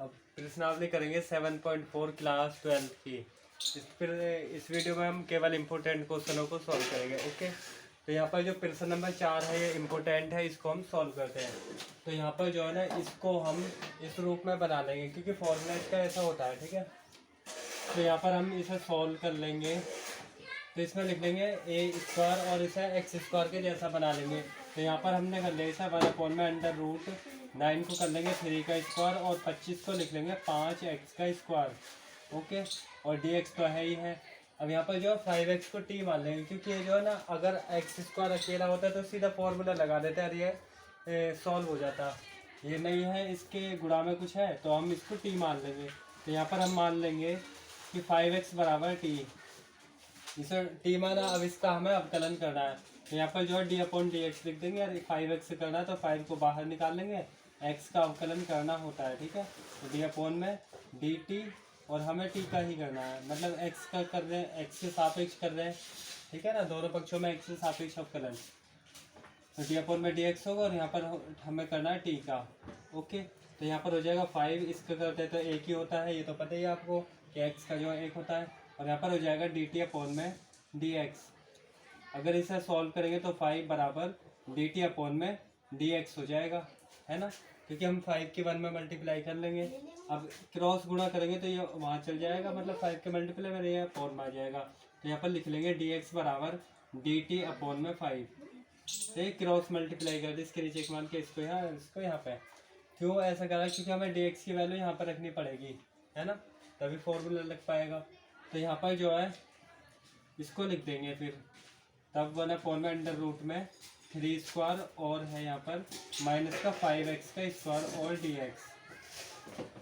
अब प्रश्नावली करेंगे 7.4 क्लास 12 की। इस वीडियो में हम केवल इम्पोर्टेंट क्वेश्चनों को सॉल्व करेंगे। ओके, तो यहाँ पर जो प्रश्न नंबर 4 है ये इम्पोर्टेंट है, इसको हम सॉल्व करते हैं। तो यहाँ पर जो है ना, इसको हम इस रूप में बना लेंगे क्योंकि फॉर्मूला इसका ऐसा होता है। ठीक है, तो यहाँ पर हम इसे सॉल्व कर लेंगे। तो इसमें लिख लेंगे ए स्क्वायर और इसे एक्स स्क्वायर के जैसा बना लेंगे। तो यहाँ पर हमने कर लिया इसे 1 में अंडर रूट 9 को कर लेंगे 3 का स्क्वायर और 25 को लिख लेंगे 5x का स्क्वायर। ओके, और dx तो है ही है। अब यहाँ पर जो 5x को t मान लेंगे क्योंकि ये जो है ना, अगर x स्क्वायर अकेला होता तो सीधा फॉर्मूला लगा देते और ये सॉल्व हो जाता। ये नहीं है, इसके गुणा में कुछ है तो हम इसको t मान लेंगे। तो यहाँ पर हम मान लेंगे कि 5x बराबर t। इसे टी माना, अब इसका हमें अवकलन करना है। तो यहाँ पर जो है d/dx लिख देंगे और 5x से करना है तो 5 को बाहर निकाल लेंगे, x का अवकलन करना होता है। ठीक है, तो d/dt और हमें t का ही करना है, मतलब x का कर रहे हैं, x के सापेक्ष कर रहे हैं। ठीक है ना, दोनों पक्षों में x के सापेक्ष अवकलन। तो d/dx होगा और यहाँ पर हमें करना है t का। ओके, तो यहाँ पर हो जाएगा 5, इसका करते हैं तो एक ही होता है, ये तो पता ही है आपको कि x का जो है एक होता है। और यहाँ पर हो जाएगा dt/dx। अगर इसे सॉल्व करेंगे तो 5 बराबर dt/dx हो जाएगा, है ना, क्योंकि हम 5 के 1 में मल्टीप्लाई कर लेंगे। अब क्रॉस गुणा करेंगे तो ये वहाँ चल जाएगा, मतलब 5 के मल्टीप्लाई में ये 4 में आ जाएगा। तो यहाँ पर लिख लेंगे dx बराबर dt/5। तो ये क्रॉस मल्टीप्लाई कर दे, इसके नीचे एक मान के इसको यहाँ पे। क्यों ऐसा करा, क्योंकि हमें dx की वैल्यू यहाँ पर रखनी पड़ेगी, है ना, तभी फॉर्मूला लग पाएगा। तो यहाँ पर जो है इसको लिख देंगे फिर, तब 1 में अंडर रूट में 3 स्क्वायर और है यहाँ पर माइनस का 5x का स्क्वायर और dx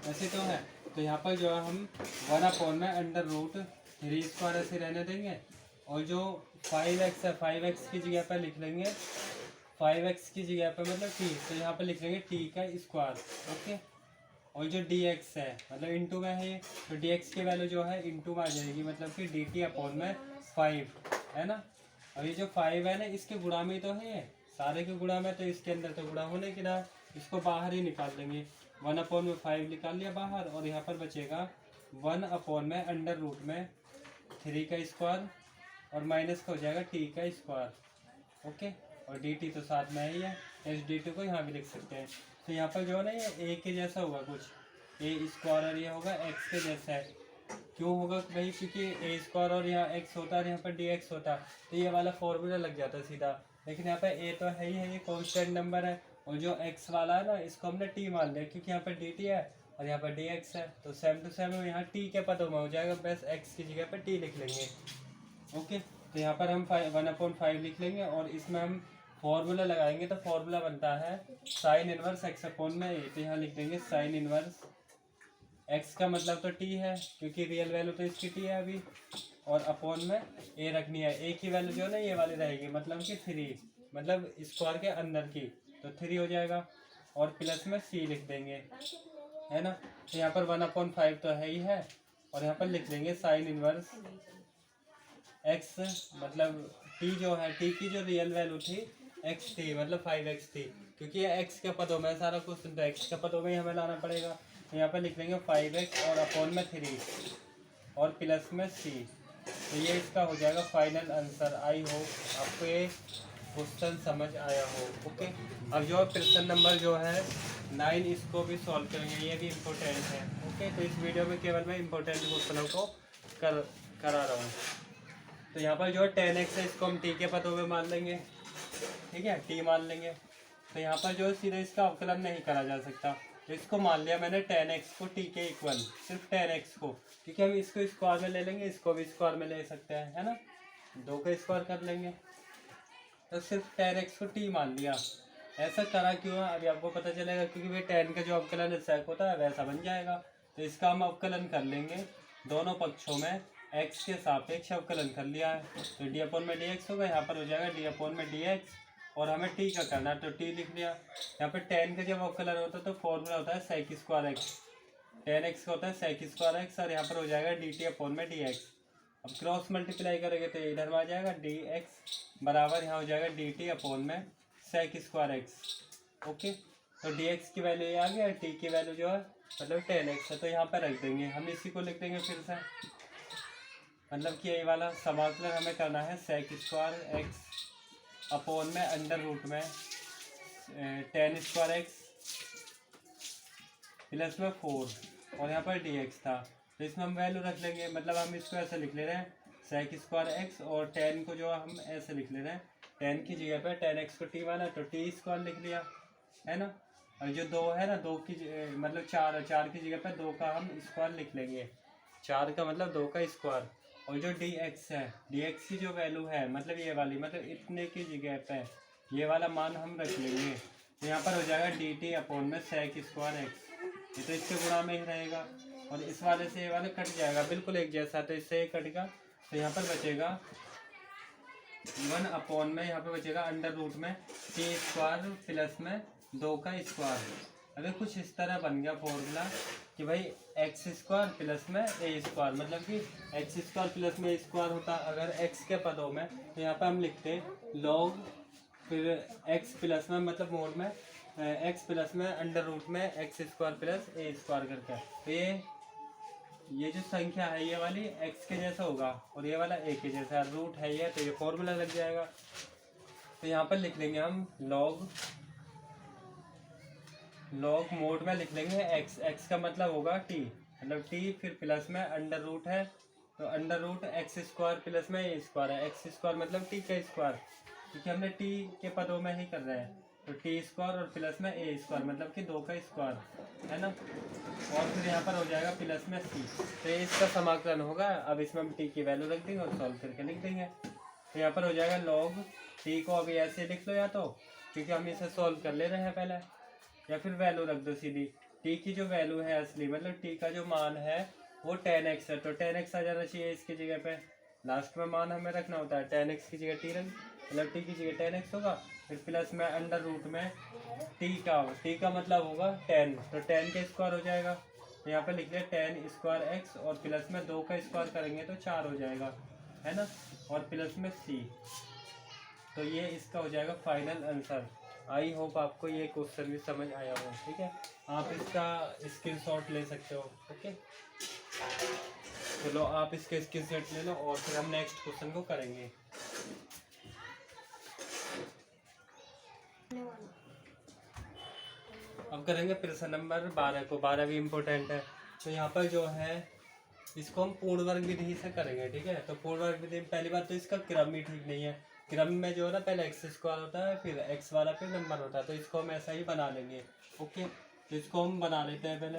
ऐसे तो है। तो यहाँ पर जो है हम 1 में अंडर रूट 3 स्क्वायर ऐसे रहने देंगे और जो 5x है 5x की जगह पर लिख लेंगे 5x की जगह पर मतलब t, तो यहाँ पर लिख लेंगे t का स्क्वायर। ओके, और जो dx है मतलब इंटू में है, तो dx की वैल्यू जो है इंटू में आ जाएगी, मतलब कि dt/5 है ना। और ये जो 5 है ना, इसके गुणा में तो है, सारे के गुणा में, तो इसके अंदर तो गुणा होने के ना, इसको बाहर ही निकाल देंगे। 1/5 निकाल लिया बाहर और यहाँ पर बचेगा 1 में अंडर रूट में 3 का स्क्वायर और माइनस का हो जाएगा t का स्क्वायर। ओके, और dt तो साथ में ही है, इस dt को यहाँ भी लिख सकते हैं। तो यहाँ पर जो है ना, ये a के जैसा होगा कुछ, a स्क्वायर और ये होगा x के जैसा है। क्यों होगा भाई, क्योंकि a स्क्वायर और यहाँ x होता है और यहाँ पर dx होता, तो ये वाला फॉर्मूला लग जाता सीधा। लेकिन यहाँ पर a तो है ही है, ये कॉन्स्टेंट नंबर है, और जो x वाला है ना, इसको हमने t मान लिया क्योंकि यहाँ पर dt है और यहाँ पर dx है। तो सेम टू सेम यहाँ t के पदों में हो जाएगा, बस x की जगह पर t लिख लेंगे। ओके, तो यहाँ पर हम 1/5 लिख लेंगे और इसमें हम फॉर्मूला लगाएंगे। तो फॉर्मूला बनता है साइन इनवर्स x/a। तो यहाँ लिख देंगे साइन इनवर्स x का मतलब तो t है क्योंकि रियल वैल्यू तो इसकी t है अभी, और अपॉन में a रखनी है। a की वैल्यू जो है ना ये वाली रहेगी, मतलब कि 3, मतलब स्क्वायर के अंदर की, तो 3 हो जाएगा और प्लस में c लिख देंगे, है ना। तो यहाँ पर 1/5 तो है ही है और यहाँ पर लिख देंगे साइन इनवर्स x, मतलब t जो है, t की जो रियल वैल्यू थी x थी, मतलब 5x थी, क्योंकि ये x के पदों में सारा कुछ, तो x के पदों में ही हमें लाना पड़ेगा। तो यहाँ पर लिख लेंगे 5x और अपॉन में 3 और प्लस में c। तो ये इसका हो जाएगा फाइनल आंसर। आई होप आपको ये क्वेश्चन समझ आया हो। ओके, अब जो प्रश्न नंबर जो है 9, इसको भी सॉल्व करेंगे, ये भी इम्पोर्टेंट है। ओके, तो इस वीडियो में केवल मैं इम्पोर्टेंट क्वेश्चनों को करा रहा हूँ। तो यहाँ पर जो है 10x है, इसको हम t के पदों में मान लेंगे। ठीक है, t मान लेंगे। तो यहाँ पर जो है सीधे इसका अवकलन नहीं करा जा सकता, तो इसको मान लिया मैंने 10x को t के इक्वल, सिर्फ 10x को, क्योंकि हम इसको स्क्वायर में ले लेंगे, इसको भी स्क्वायर में ले सकते हैं, है ना, 2 का स्क्वायर कर लेंगे। तो सिर्फ 10x को t मान लिया। ऐसा करा क्यों है अभी आपको पता चलेगा, क्योंकि भाई 10 का जो अवकलन है sec होता है वैसा बन जाएगा। तो इसका हम अवकलन कर लेंगे, दोनों पक्षों में x के सापेक्ष अवकलन कर लिया है, तो d/dx होगा। यहाँ पर हो जाएगा d/dx और हमें t का करना है तो t लिख लिया। यहाँ पर 10 का जब अवकलन होता है तो फॉर्मूला होता है sec स्क्वायर x, 10x का होता है sec स्क्वायर x और यहाँ पर हो जाएगा dt/dx। अब क्रॉस मल्टीप्लाई करेंगे तो इधर में आ जाएगा dx बराबर, यहाँ हो जाएगा dt/sec स्क्वायर x। ओके, तो dx की वैल्यू ये आ गया, t की वैल्यू जो है मतलब 10x है, तो यहाँ पर रख देंगे हम, इसी को लिख देंगे फिर से। मतलब कि ये वाला समाकलन हमें करना है सेक स्क्वायर एक्स अपॉन में अंडर रूट में 10 स्क्वायर एक्स प्लस में 4 और यहाँ पर dx था, तो इसमें हम वैल्यू रख लेंगे। मतलब हम इसको ऐसे लिख ले रहे हैं सेक स्क्वायर एक्स, और 10 को जो हम ऐसे लिख ले रहे हैं 10 की जगह पे 10x को t माना तो t स्क्वायर लिख लिया, है ना। और जो 2 है ना, 2 की मतलब 4 की जगह पे 2 का हम स्क्वायर लिख लेंगे, 4 का मतलब 2 का स्क्वायर। और जो dx है, dx की जो वैल्यू है मतलब ये वाली, मतलब इतने की जगह पे ये वाला मान हम रख लेंगे, तो यहाँ पर हो जाएगा dt अपॉन में सेक स्क्वायर एक्स, ये तो इसके गुणा में ही रहेगा। और इस वाले से ये वाला कट जाएगा बिल्कुल एक जैसा, तो इससे ये कटेगा, तो यहाँ पर बचेगा 1 अपॉन में, यहाँ पे बचेगा अंडर रूट में टी स्क्वायर प्लस में 2 का स्क्वायर। अगर कुछ इस तरह बन गया फॉर्मूला कि भाई एक्स स्क्वायर प्लस में ए स्क्वायर, मतलब कि एक्स स्क्वायर प्लस में ए स्क्वायर होता अगर एक्स के पदों में, तो यहाँ पे हम लिखते लॉग फिर एक्स प्लस में, मतलब मोड में एक्स प्लस में अंडर रूट में x square plus a square करके। तो ये जो संख्या है ये वाली x के जैसा होगा और ये वाला a के जैसा, रूट है ये, तो ये फॉर्मूला लग जाएगा। तो यहाँ पर लिख लेंगे हम लॉग मोड में लिख लेंगे x का मतलब होगा t, मतलब t फिर प्लस में अंडर रूट है, तो under root x square plus में ए स्क्वायर है, एक्स स्क्वायर मतलब t का स्क्वायर, क्योंकि हमने t के पदों में ही कर रहे हैं, तो टी स्क्वायर और प्लस में ए स्क्वायर मतलब कि 2 का स्क्वायर, है ना। और फिर यहाँ पर हो जाएगा प्लस में सी, तो ये इसका समाकलन होगा। अब इसमें हम टी की वैल्यू रख देंगे और सॉल्व करके लिख देंगे, तो यहाँ पर हो जाएगा लॉग टी को अभी ऐसे लिख लो या तो, क्योंकि हम इसे सॉल्व कर ले रहे हैं पहले, या फिर वैल्यू रख दो सीधी। टी की जो वैल्यू है असली, मतलब टी का जो मान है वो 10x है, तो 10x आ जाना चाहिए इसकी जगह पे, लास्ट में मान हमें रखना होता है 10x की जगह टी रख, मतलब टी की जगह 10x होगा, फिर प्लस में अंडर रूट में टी का मतलब होगा 10, तो 10 का स्क्वायर हो जाएगा, तो यहाँ पे लिख लिया 10 स्क्वायर एक्स और प्लस में 2 का स्क्वायर करेंगे तो 4 हो जाएगा, है ना, और प्लस में सी, तो ये इसका हो जाएगा फाइनल आंसर। आई होप आपको ये क्वेश्चन भी समझ आया हो, ठीक है। आप इसका स्क्रीनशॉट ले सकते हो, ओके। चलो आप इसके स्क्रीनशॉट ले लो और फिर हम नेक्स्ट क्वेश्चन को करेंगे। अब करेंगे प्रश्न नंबर 12 को, 12 भी इम्पोर्टेंट है। तो यहाँ पर जो है इसको हम पूर्ण वर्ग विधि से करेंगे, ठीक है। तो पूर्ण वर्ग विधि पहली बात तो इसका क्रम ही ठीक नहीं है, क्रम में जो है ना पहले एक्स स्क्वायर होता है फिर एक्स वाला फिर नंबर होता है, तो इसको हम ऐसा ही बना लेंगे, ओके। तो इसको हम बना लेते हैं पहले।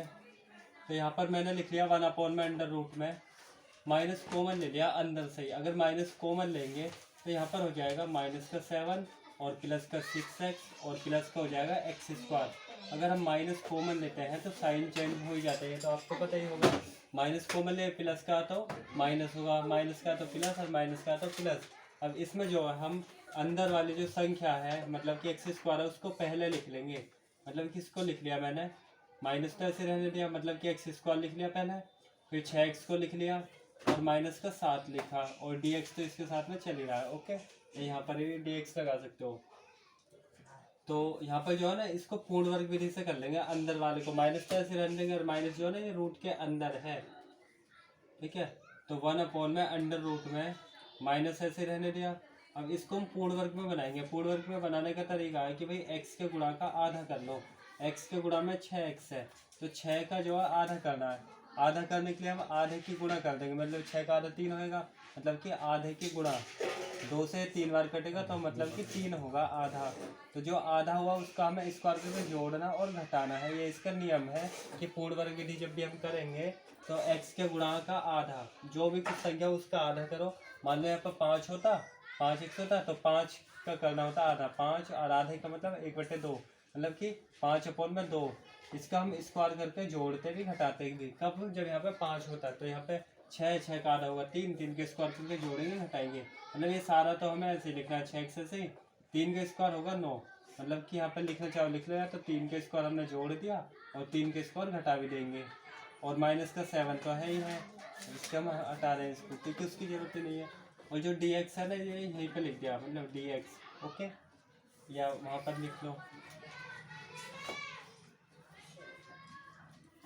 तो यहाँ पर मैंने लिख लिया 1 अपॉन में अंडर रूट में, माइनस कॉमन ले लिया अंदर से ही, अगर माइनस कॉमन लेंगे तो यहाँ पर हो जाएगा माइनस का 7 और प्लस का 6x और प्लस का हो जाएगा एक्स स्क्वायर। अगर हम माइनस कॉमन लेते हैं तो साइन चेंज हो ही जाता है, तो आपको पता ही होगा। माइनस कॉमन ले प्लस का तो माइनस होगा, माइनस का तो प्लस और माइनस का तो प्लस। अब इसमें जो है हम अंदर वाली जो संख्या है मतलब कि एक्स स्क्वायर है उसको पहले लिख लेंगे, मतलब कि इसको लिख लिया मैंने, माइनस तो ऐसे रहने दिया, मतलब कि एक्स स्क्वायर लिख लिया पहले, फिर 6x को लिख लिया और माइनस का 7 लिखा और dx तो इसके साथ में चल ही रहा है, ओके। यहाँ पर भी dx लगा सकते हो। तो यहाँ पर जो है ना इसको पूर्ण वर्ग विधि से कर लेंगे, अंदर वाले को माइनस तो ऐसे रहने देंगे और माइनस जो है ना ये रूट के अंदर है, ठीक है। तो 1 अपॉन में अंडर रूट में माइनस ऐसे रहने दिया। अब इसको हम पूर्ण वर्ग में बनाएंगे। पूर्ण वर्ग में बनाने का तरीका है कि भाई x के गुणा का आधा कर लो, x के गुणा में 6x है तो 6 का जो है आधा करना है, आधा करने के लिए हम आधे की गुणा कर देंगे, मतलब 6 का आधा 3 होएगा, मतलब कि आधे की गुणा 2 से 3 बार कटेगा तो मतलब कि 3 होगा आधा। तो जो आधा हुआ उसका हमें स्क्वायर करके जोड़ना और घटाना है, ये इसका नियम है कि पूर्ण वर्ग विधि जब भी हम करेंगे तो x के गुणा का आधा, जो भी कुछ संख्या उसका आधा करो। मान लो यहाँ पर 5 होता, 5x होता तो 5 का करना होता आधा, 5 और आधे का मतलब 1/2, मतलब कि 5 अपॉन में 2। इसका हम स्क्वायर करके जोड़ते भी घटाते भी कब, जब यहाँ पे 5 होता है, तो यहाँ पे 6 का आधा होगा 3, 3 के स्क्वायर करके जोड़ेंगे घटाएंगे, मतलब ये सारा तो हमें ऐसे लिखना है 6x से 3 का स्क्वायर होगा 9, मतलब कि यहाँ पर लिखना चाहो लिख लेना। तो 3 के स्क्वायर हमने जोड़ दिया और 3 के स्क्वायर घटा भी देंगे, और माइनस का 7 तो है ही है, इसके हम हटा रहे हैं इसको क्योंकि उसकी जरूरत ही नहीं है। और जो dx है ना ये यहीं पे लिख दिया, मतलब dx, ओके, या वहाँ पर लिख लो,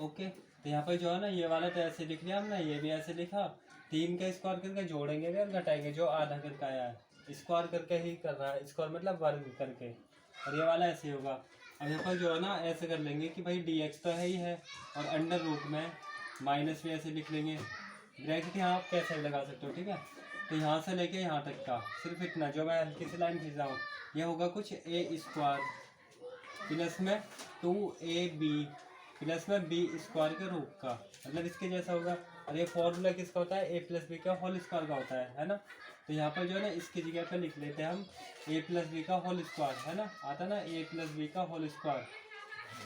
ओके, तो यहाँ पर जो है ना ये वाला तो ऐसे लिख लिया हमने, ये भी ऐसे लिखा। 3 का स्क्वायर करके जोड़ेंगे भी और घटाएंगे, जो आधा करके आया है स्क्वायर करके ही कर रहा है, स्क्वायर मतलब वर्ग करके, और ये वाला ऐसे होगा। अब यहाँ पर जो है ना ऐसे कर लेंगे कि भाई dx तो है ही है, और अंडर रूट में माइनस भी ऐसे लिख लेंगे। ब्रैकेट यहाँ आप कैसे लगा सकते हो, ठीक है। तो यहाँ से लेके यहाँ तक का सिर्फ इतना जो मैं हल्की सी लाइन खींच रहा हूँ, ये होगा कुछ ए स्क्वायर प्लस में 2ab प्लस में बी स्क्वायर के रूप का, मतलब इसके जैसा होगा। और ये फॉर्मूला किसका होता है, ए प्लस बी का होल स्क्वायर का होता है ना। तो यहाँ पर जो है ना इसकी जगह पे लिख लेते हैं हम ए प्लस बी का होल स्क्वायर, है ना, आता ना ए प्लस बी का होल स्क्वायर।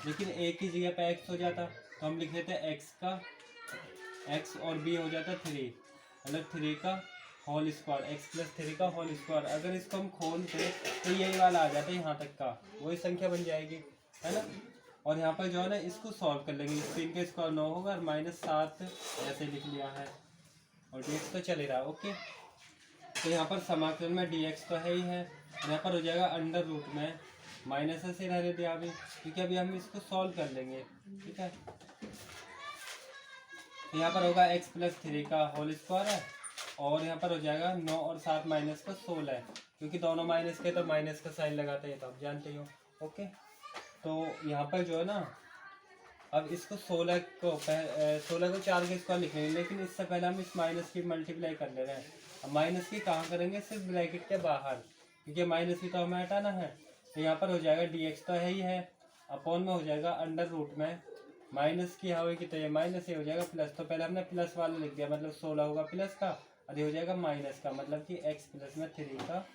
लेकिन ए की जगह पे एक्स हो जाता तो हम लिख लेते हैं एक्स का एक्स और बी हो जाता 3, मतलब 3 का होल स्क्वायर, एक्स प्लस 3 का होल स्क्वायर। अगर इसको हम खोलते तो यही वाला आ जाता है यहाँ तक का, वही संख्या बन जाएगी, है ना। और यहाँ पर जो है ना इसको सॉल्व कर लेंगे, 3 का स्क्वायर 9 होगा और -7 ऐसे लिख लिया है, और dx तो चल ही रहा है। ओके, तो यहाँ पर समाकलन में dx तो है ही है, और यहाँ पर हो जाएगा अंडर रूट में माइनस से रहने दिया अभी, क्योंकि अभी हम इसको सॉल्व कर लेंगे, ठीक है। तो यहाँ पर होगा x प्लस 3 का होल स्क्वायर है, और यहाँ पर हो जाएगा 9 और 7 माइनस का 16 है, क्योंकि दोनों माइनस के तो माइनस का साइन लगाते हैं, तो आप जानते ही हो। ओके, तो यहाँ पर जो है ना अब इसको 16 को 4 के स्क्वायर लिखेंगे, लेकिन इससे पहले हम इस माइनस की मल्टीप्लाई कर ले रहे हैं। अब माइनस की कहाँ करेंगे, सिर्फ ब्रैकेट के बाहर, क्योंकि माइनस की तो हमें हटाना है। तो यहाँ पर हो जाएगा dx तो है ही है, अपॉन में हो जाएगा अंडर रूट में माइनस की होगी तो ये माइनस ही हो जाएगा प्लस, तो पहले हमने प्लस वाला लिख दिया, मतलब 16 होगा प्लस का, और ये हो जाएगा माइनस का, मतलब कि x प्लस में 3 का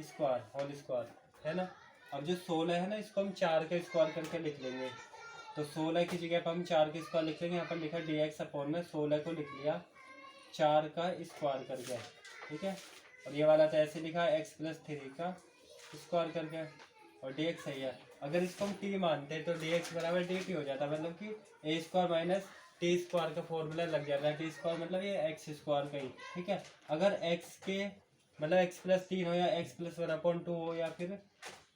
स्क्वायर होल स्क्वायर, है ना। अब जो 16 है ना इसको हम 4 का स्क्वायर करके लिख लेंगे, तो 16 की जगह पर हम 4 का स्क्वायर लिख लेंगे। यहाँ पर लिखा dx अपॉन में 16 को लिख लिया 4 का स्क्वायर करके, ठीक है। और ये वाला तो ऐसे लिखा है x प्लस 3 का स्क्वायर करके, और dx सही है। अगर इसको हम t मानते हैं तो dx बराबर dt हो जाता है, मतलब कि a square minus T square का फॉर्मूला लग जाता है। टी स्क्वायर मतलब ये एक्स स्क्वायर का ही, ठीक है। अगर x के मतलब x प्लस 3 हो या x प्लस 1/2 हो, या फिर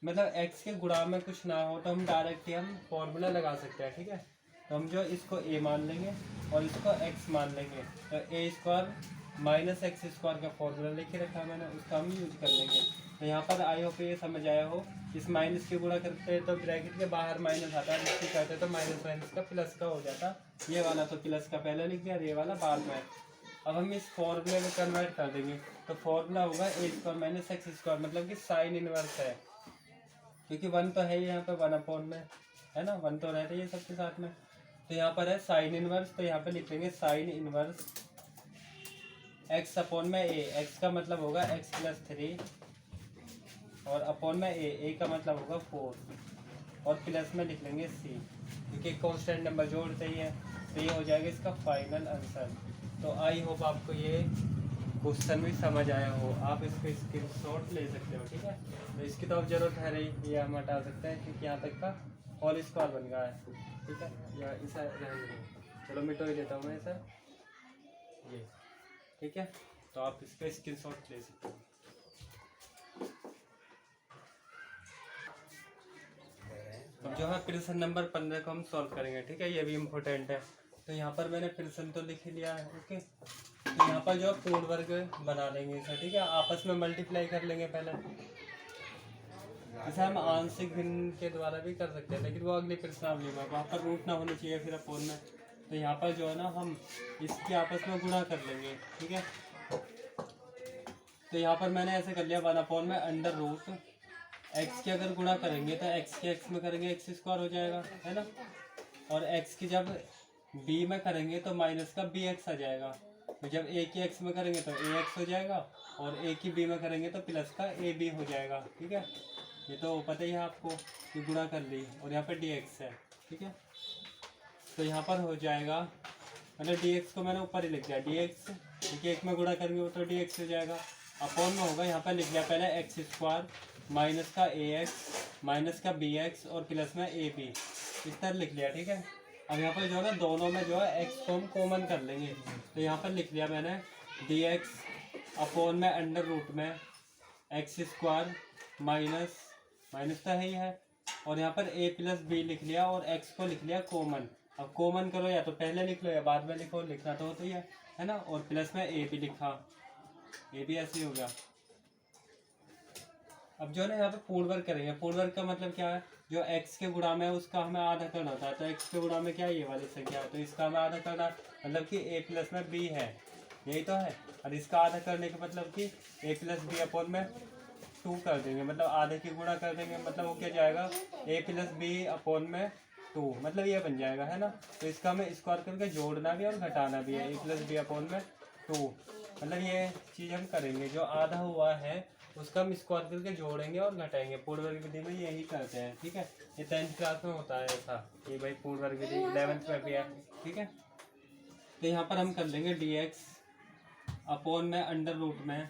मतलब x के गुणा में कुछ ना हो, तो हम डायरेक्ट ही हम फॉर्मूला लगा सकते हैं, ठीक है। तो हम जो इसको a मान लेंगे और इसको x मान लेंगे, तो a square minus x square का फॉर्मूला लिखे रखा है मैंने, उसका हम यूज कर लेंगे। तो यहाँ पर आई होप ये समझ आया हो। इस माइनस की गुणा करते हैं तो ब्रैकेट के बाहर माइनस आता है, इसकी कहते तो माइनस माइनस का प्लस का हो जाता। ये वाला तो प्लस का पहले लिख दिया, ये वाला बाद में। अब हम इस फॉर्मूले में कन्वर्ट कर देंगे, तो फॉर्मूला होगा ए स्क्वायर माइनस एक्स स्क्वायर, मतलब कि साइन इनवर्स है, क्योंकि 1 तो है ही यहाँ पे 1/, में है ना, 1 तो रहता है सबके साथ में। तो यहाँ पर है साइन इनवर्स, तो यहाँ पे लिख लेंगे साइन इनवर्स एक्स अपॉन में ए। एक्स का मतलब होगा एक्स प्लस 3 और अपॉन में ए का मतलब होगा 4, और प्लस में लिख लेंगे सी, क्योंकि कांस्टेंट नंबर जोड़ते ही है। तो ये हो जाएगा इसका फाइनल आंसर। तो आई होप आपको ये क्वेश्चन भी समझ आया हो, आप इसको स्क्रीनशॉट ले सकते हो, ठीक है। तो इसकी तो अब जरूरत है रही, ये हम हटा सकते हैं क्योंकि यहाँ तक का होल स्क्वायर बन गया है, ठीक है। या इसे रहने दो, चलो मिटो ही देता हूँ मैं इसे, ये ठीक है। तो आप इसका स्क्रीनशॉट ले सकते हो। अब जो है प्रश्न नंबर 15 को हम सॉल्व करेंगे, ठीक है, ये भी इम्पोर्टेंट है। तो यहाँ पर मैंने प्रश्न तो लिख लिया है, ओके। तो यहाँ पर जो है पूर्ण वर्ग बना लेंगे इसे, ठीक है, आपस में मल्टीप्लाई कर लेंगे पहले। इसे हम आंशिक भिन्न के द्वारा भी कर सकते हैं, लेकिन वो अगली प्रश्नावली में, वहाँ पर रूट ना होना चाहिए फिर अपोन में। तो यहाँ पर जो है ना हम इसके आपस में गुणा कर लेंगे, ठीक है। तो यहाँ पर मैंने ऐसे कर लिया 1/, में अंडर रूट एक्स की अगर गुणा करेंगे तो एक्स के एक्स में करेंगे एक्स स्क्वायर हो जाएगा, है ना। और एक्स की जब बी में करेंगे तो माइनस का बी एक्स आ जाएगा। तो जब ए की एक्स में करेंगे तो ए एक्स हो जाएगा, और ए की बी में करेंगे तो प्लस का ए बी हो जाएगा, ठीक है। ये तो पता ही है आपको कि गुणा कर ली, और यहाँ पर डी एक्स है, ठीक है। तो यहाँ पर हो जाएगा, मतलब डी एक्स को मैंने ऊपर ही लिख दिया, डी एक्स, क्योंकि एक में गुणा करेंगे तो डी एक्स हो जाएगा। अपॉन में होगा, यहाँ पर लिख लिया पहले एक्स स्क्वायर माइनस का ए एक्स माइनस का बी एक्स और प्लस में ए बी, इस तरह लिख लिया, ठीक है। अब यहाँ पर जो है ना दोनों में जो है एक्स को हम कॉमन कर लेंगे, तो यहाँ पर लिख लिया मैंने डी एक्स अपॉन में अंडर रूट में एक्स स्क्वायर माइनस तो है ही है, और यहाँ पर ए प्लस बी लिख लिया और एक्स को लिख लिया कॉमन। अब कॉमन करो, या तो पहले लिख लो या बाद में लिखो, लिखना तो होता ही है ना। और प्लस में ए भी लिखा, ए भी ऐसे ही हो गया। अब जो है ना यहाँ पे पूर्ण वर्ग करेंगे। पूर्ण वर्ग का मतलब क्या है, जो x के गुणा में है उसका हमें आधा करना होता है। तो x के गुणा में क्या है, ये वाली संख्या है, तो इसका हमें आधा करना, मतलब कि a प्लस में b है, यही तो है। और इसका आधा करने का मतलब कि a प्लस बी अपॉन में 2 कर देंगे, मतलब आधे की गुणा कर देंगे, मतलब वो क्या जाएगा a प्लस बी अपॉन में 2, मतलब ये बन जाएगा, है ना। तो इसका हमें स्क्वायर करके जोड़ना भी और घटाना भी है, a प्लस बी अपॉन में 2, मतलब ये चीज़ हम करेंगे। जो आधा हुआ है उसका हम स्क्वायर करके जोड़ेंगे और घटाएंगे। पूर्ण वर्ग विधि में यही करते हैं, ठीक है। ये 10th क्लास में होता है ऐसा, ये भाई पूर्ण वर्ग विधि 11th में भी है, ठीक है। तो यहाँ पर हम कर लेंगे dx अपॉन में अंडर रूट में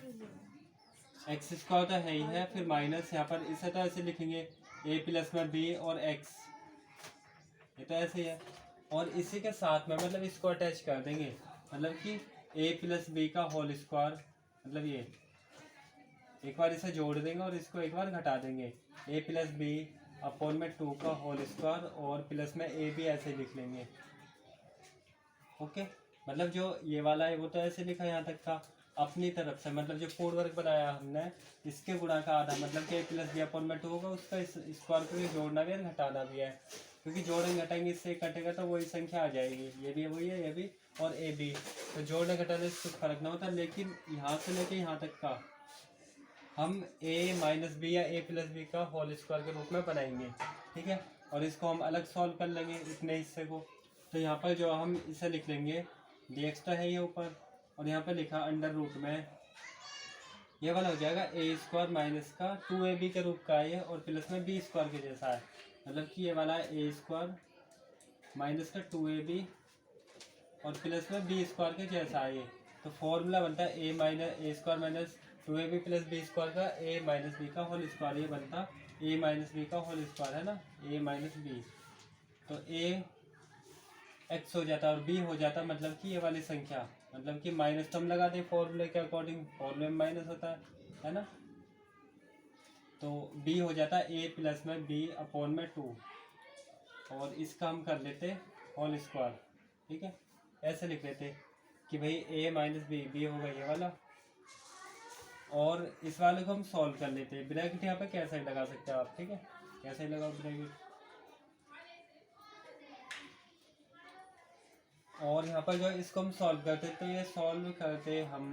एक्स स्क्वायर तो है ही है, फिर माइनस यहाँ पर इसे तो ऐसे लिखेंगे a प्लस में b और x, ये तो ऐसे ही है। और इसी के साथ में मतलब इसको अटैच कर देंगे, मतलब कि a प्लस बी का होल स्क्वायर, मतलब ये एक बार इसे जोड़ देंगे और इसको एक बार घटा देंगे, a प्लस बी अपॉन में 2 का होल स्क्वायर, और प्लस में a भी ऐसे लिख लेंगे। ओके, मतलब जो ये वाला है वो तो ऐसे लिखा यहाँ तक का अपनी तरफ से, मतलब जो पूर्ण वर्ग बनाया हमने इसके गुणा का आधा, मतलब कि a प्लस बी अपॉन में 2 होगा, उसका स्क्वायर करके जोड़ना भी है घटाना भी है, क्योंकि जोड़ेंगे घटाएंगे इससे कटेगा तो वही संख्या आ जाएगी, ये भी वही है, ये भी और ए भी। तो जोड़ने घटाने से कुछ फर्क ना होता, लेकिन यहाँ से लेके यहाँ तक का हम a माइनस बी या a प्लस बी का होल स्क्वायर के रूप में बनाएंगे, ठीक है। और इसको हम अलग सॉल्व कर लेंगे इतने हिस्से को। तो यहाँ पर जो हम इसे लिख लेंगे dx तो है ये ऊपर, और यहाँ पर लिखा अंडर रूट में, ये वाला हो जाएगा a स्क्वायर माइनस का 2ab के रूप का है और प्लस में b स्क्वायर के जैसा है, मतलब कि ये वाला है a स्क्वायर माइनस का 2ab और प्लस में b स्क्वायर के जैसा है ये। तो फॉर्मूला बनता है a square minus 2ab plus b square का a माइनस बी का होल स्क्वायर, ये बनता a माइनस बी का होल स्क्वायर, है ना, a माइनस बी। तो a x हो जाता है और b हो जाता, मतलब कि ये वाली संख्या, मतलब कि माइनस तो हम लगा दें फॉर्मूले के अकॉर्डिंग, फॉर्मूले में माइनस होता है ना। तो b हो जाता है a प्लस में b अपॉन में 2, और इसका हम कर लेते होल स्क्वायर, ठीक है। ऐसे लिख लेते कि भाई a माइनस बी होगा ये वाला, और इस वाले को हम सॉल्व कर लेते हैं। ब्रैकेट यहाँ पे कैसे ही लगा सकते हो आप, ठीक है, कैसे ही लगाओ ब्रैकेट। और यहाँ पर जो इसको हम सॉल्व करते, तो ये सॉल्व करते हम,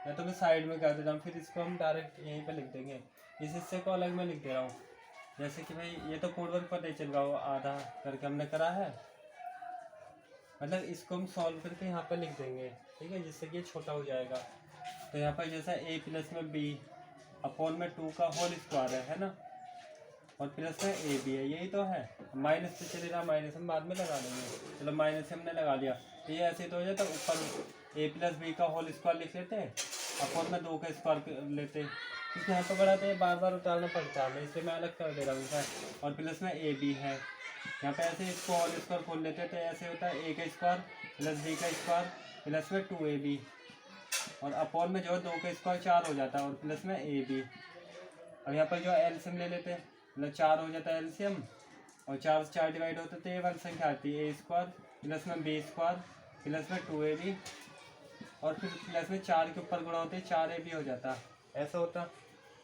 या तो मैं साइड में कर देता हूँ, फिर इसको हम डायरेक्ट यहीं पे लिख देंगे। इस हिस्से को अलग में लिख दे रहा हूँ, जैसे कि भाई ये तो पूर्ण वर्ग पता ही चल रहा हो, आधा करके हमने करा है, मतलब इसको हम सॉल्व करके यहाँ पर लिख देंगे, ठीक है, जिससे कि ये छोटा हो जाएगा। तो यहाँ पर जैसा a प्लस में b अपॉन में 2 का होल स्क्वायर है ना, और प्लस में a भी है, यही तो है। माइनस से चले रहा, माइनस हम बाद में लगा देंगे, चलो माइनस से हमने लगा दिया, तो ये ऐसे तो हो जाता, ऊपर a प्लस बी का होल स्क्वायर लिख लेते हैं, अपॉन में 2 का स्क्वायर लेते हैं, क्योंकि यहाँ पर बड़ा तो ये बार बार उतारना पड़ता है, इसलिए मैं अलग कर दे रहा हूँ, और प्लस में a भी है। यहाँ पे ऐसे इसको होल स्क्वायर खोल लेते हैं, तो ऐसे होता है a का स्क्वायर प्लस b का स्क्वायर प्लस में 2ab, और अपॉन में जो है 2 का स्क्वायर 4 हो जाता है, और प्लस में a भी। और यहाँ पर जो एलसीएम ले लेते हैं, मतलब 4 हो जाता है एलसीएम, और 4 से 4 डिवाइड होता है तो ये वाली संख्या आती है a स्क्वायर प्लस में b स्क्वायर प्लस में 2ab, और फिर प्लस में 4 के ऊपर गुणा होते हैं 4ab हो जाता, ऐसा होता।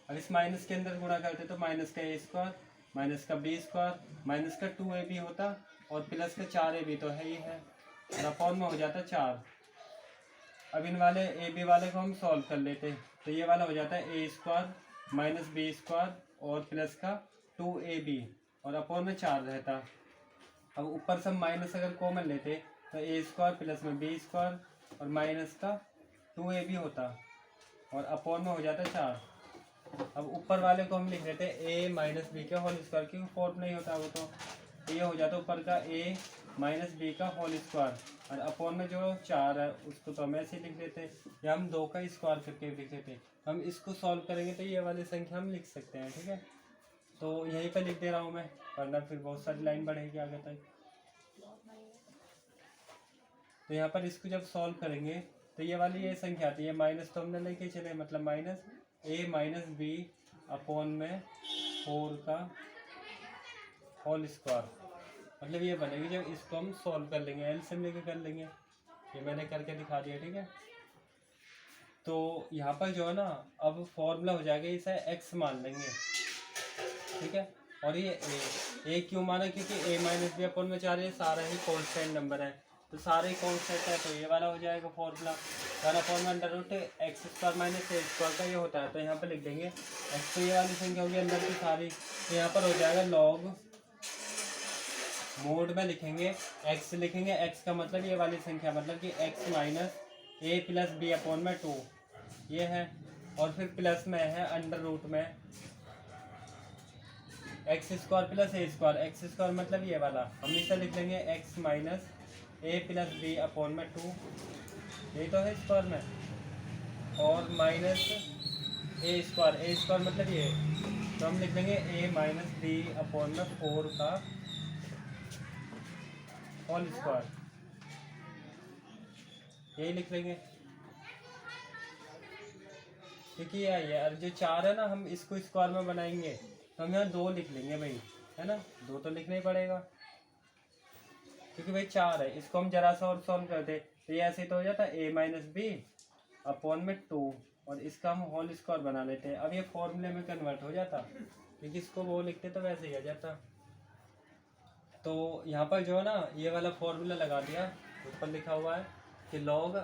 अब इस माइनस के अंदर गुणा करते तो माइनस का a स्क्वायर माइनस का b स्क्वायर माइनस का 2ab होता, और प्लस का 4ab तो है ही है, और अपॉन में हो जाता 4। अब इन वाले ए बी वाले को हम सॉल्व कर लेते हैं, तो ये वाला हो जाता है a square minus b square और प्लस का 2ab, और अपॉन में 4 रहता। अब ऊपर से हम माइनस अगर कॉमन लेते तो a स्क्वायर प्लस में b स्क्वायर और माइनस का 2ab होता, और अपॉन में हो जाता 4। अब ऊपर वाले को हम लिख लेते a माइनस बी का होल स्क्वायर, क्योंकि फोर्थ नहीं होता वो, तो ये हो जाता ऊपर का a माइनस बी का होल स्क्वायर, और अपॉन में जो 4 है उसको तो हम ऐसे लिख लेते हैं, या हम 2 का स्क्वायर करके लिख लेते हैं। हम इसको सॉल्व करेंगे तो ये वाली संख्या हम लिख सकते हैं, ठीक है। तो यहीं पे लिख दे रहा हूँ मैं, वरना फिर बहुत सारी लाइन बढ़ेगी आगे तक। तो यहाँ पर इसको जब सॉल्व करेंगे तो ये वाली ये संख्या आती है, माइनस तो हमने लेके चले, मतलब minus a minus b upon में 4 का होल स्क्वायर, मतलब ये बनेगी जब इसको हम सॉल्व कर लेंगे, एलसीएम लेके कर लेंगे। ये मैंने करके दिखा दिया, ठीक है। तो यहाँ पर जो है ना, अब फॉर्मूला हो जाएगा, इसे एक्स मान लेंगे, ठीक है। और ये ए क्यों माना, क्योंकि ए माइनस बी अपॉन में 4 ये सारा ही कॉन्स्टेंट नंबर है, तो सारे ही कॉन्स्टेंट है, तो ये वाला हो जाएगा फॉर्मूला 1/√x² माइनस a² का ये होता है। तो यहाँ पर लिख देंगे एक्स, तो ये वाली संख्या होगी अंदर की सारी, तो यहाँ पर हो जाएगा लॉग, मोड में लिखेंगे एक्स, लिखेंगे एक्स का मतलब ये वाली संख्या, मतलब कि एक्स माइनस ए प्लस बी अपॉन में 2 ये है, और फिर प्लस में है अंडर रूट में x² प्लस a², x² मतलब ये वाला, हम इसे लिख लेंगे x माइनस ए प्लस बी अपॉन में 2, ये तो है स्क्वायर में, और माइनस a² मतलब ये, तो हम लिख लेंगे a माइनस बी अपॉन में 4 का होल स्क्वायर, यही लिख लेंगे, क्योंकि यार जो 4 है ना, हम इसको स्क्वायर में बनाएंगे तो हम यहाँ 2 लिख लेंगे भाई, है ना, 2 तो लिखना ही पड़ेगा, क्योंकि भाई 4 है। इसको हम जरा सा और सॉल्व करते तो ये ऐसे तो हो जाता a माइनस बी अपॉन में 2, और इसका हम होल स्क्वायर बना लेते हैं। अब ये फॉर्मूले में कन्वर्ट हो जाता, क्योंकि इसको वो लिखते तो वैसे ही आ जाता। तो यहाँ पर जो है ना, ये वाला फॉर्मूला लगा दिया, ऊपर लिखा हुआ है कि लॉग,